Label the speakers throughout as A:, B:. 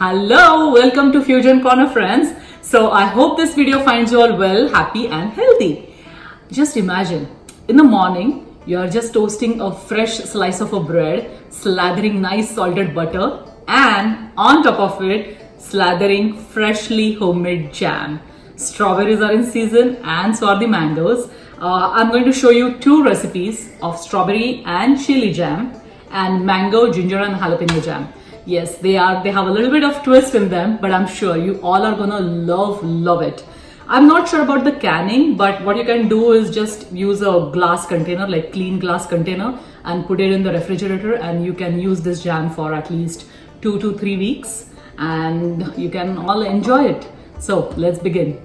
A: Hello, welcome to Fusion Corner, friends. So I hope this video finds you all well, happy and healthy. Just imagine, in the morning, you are just toasting a fresh slice of a bread, slathering nice salted butter, and on top of it, slathering freshly homemade jam. Strawberries are in season and so are the mangoes. I'm going to show you two recipes of strawberry and chili jam and mango, ginger and jalapeno jam. Yes, they have a little bit of twist in them, but I'm sure you all are gonna love it. I'm not sure about the canning, but what you can do is just use a glass container, like clean glass container, and put it in the refrigerator, and you can use this jam for at least 2 to 3 weeks, and you can all enjoy it. So let's begin.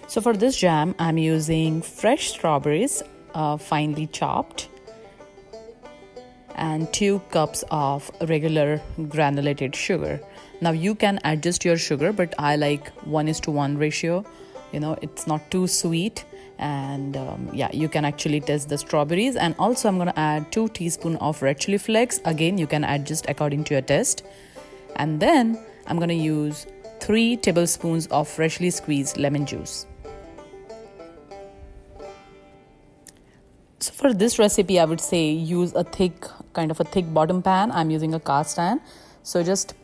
B: So for this jam, I'm using fresh strawberries, finely chopped, and 2 cups of regular granulated sugar. Now you can adjust your sugar, but I like 1:1 ratio. You know, it's not too sweet, and yeah, you can actually test the strawberries. And also I'm gonna add 2 teaspoons of red chili flakes. Again, you can adjust according to your taste. And then I'm gonna use 3 tablespoons of freshly squeezed lemon juice. So for this recipe, I would say use a thick bottom pan. I'm using a cast iron. So just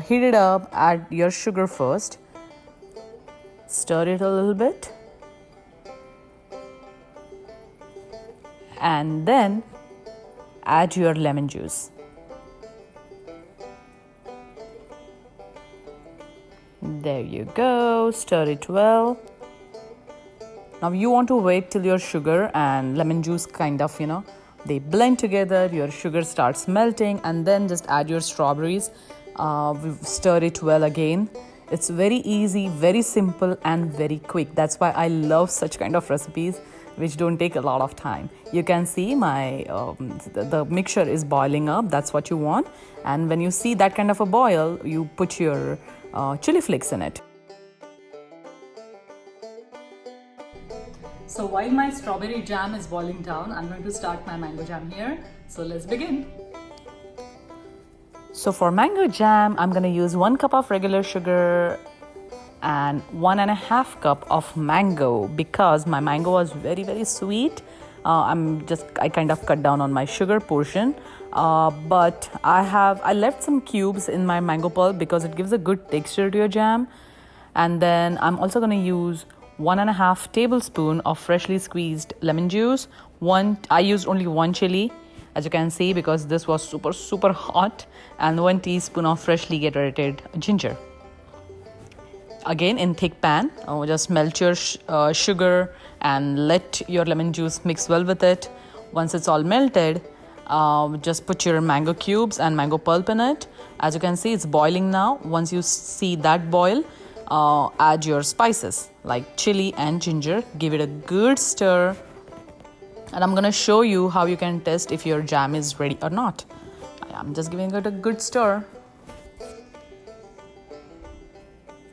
B: heat it up, add your sugar first. Stir it a little bit. And then add your lemon juice. There you go, stir it well. Now you want to wait till your sugar and lemon juice they blend together, your sugar starts melting, and then just add your strawberries. Stir it well again. It's very easy, very simple and very quick. That's why I love such kind of recipes which don't take a lot of time. You can see the mixture is boiling up. That's what you want. And when you see that kind of a boil, you put your chili flakes in it.
A: So while my strawberry jam is boiling down, I'm going to start my mango jam here. So let's begin.
B: So for mango jam, I'm going to use 1 cup of regular sugar and 1.5 cup of mango, because my mango was very sweet. I kind of cut down on my sugar portion, but I left some cubes in my mango pulp because it gives a good texture to your jam. And then I'm also going to use 1.5 tablespoon of freshly squeezed lemon juice. I used only 1 chili, as you can see, because this was super hot, and 1 teaspoon of freshly grated ginger. Again, in thick pan, just melt your sugar and let your lemon juice mix well with it. Once it's all melted, just put your mango cubes and mango pulp in it. As you can see, it's boiling now. Once you see that boil, add your spices like chili and ginger. Give it a good stir, and I'm gonna show you how you can test if your jam is ready or not. I'm just giving it a good stir.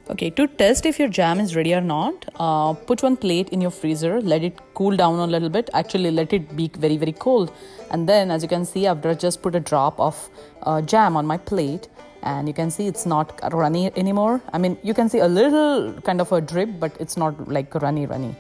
B: Okay, to test if your jam is ready or not, put 1 plate in your freezer, let it cool down a little bit. Actually, let it be very cold. And then, as you can see, I've just put a drop of jam on my plate, and you can see it's not runny anymore. I mean, you can see a little kind of a drip, but it's not like runny.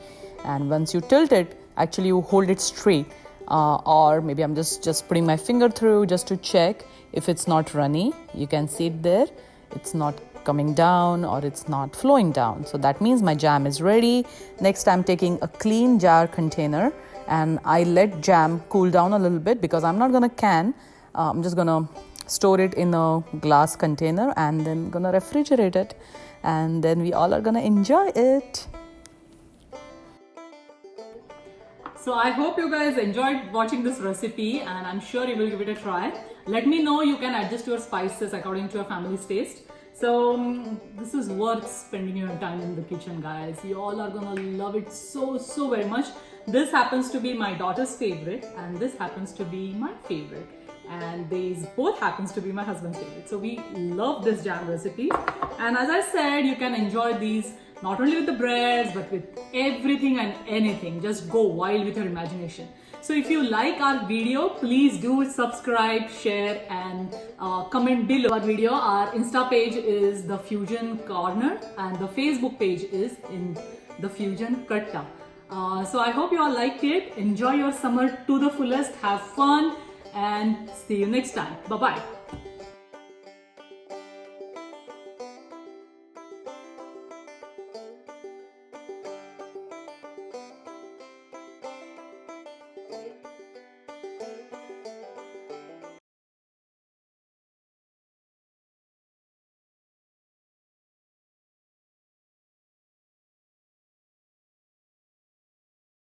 B: And once you tilt it, actually you hold it straight, or maybe I'm just putting my finger through just to check if it's not runny. You can see it there. It's not coming down or it's not flowing down. So that means my jam is ready. Next, I'm taking a clean jar container, and I let jam cool down a little bit because I'm not gonna can. I'm just gonna store it in a glass container and then gonna refrigerate it, and then we all are gonna enjoy it.
A: So I hope you guys enjoyed watching this recipe, and I'm sure you will give it a try. Let me know. You can adjust your spices according to your family's taste. So this is worth spending your time in the kitchen, guys. You all are gonna love it so very much. This happens to be my daughter's favorite, and this happens to be my favorite, and these both happens to be my husband's favorite. So we love this jam recipe, and as I said, you can enjoy these not only with the breads but with everything and anything. Just go wild with your imagination. So if you like our video, please do subscribe, share, and comment below our video. Our Insta page is The Fusion Corner, and the Facebook page is in The Fusion Katta. So I hope you all liked it. Enjoy your summer to the fullest. Have fun, and see you next time. Bye bye.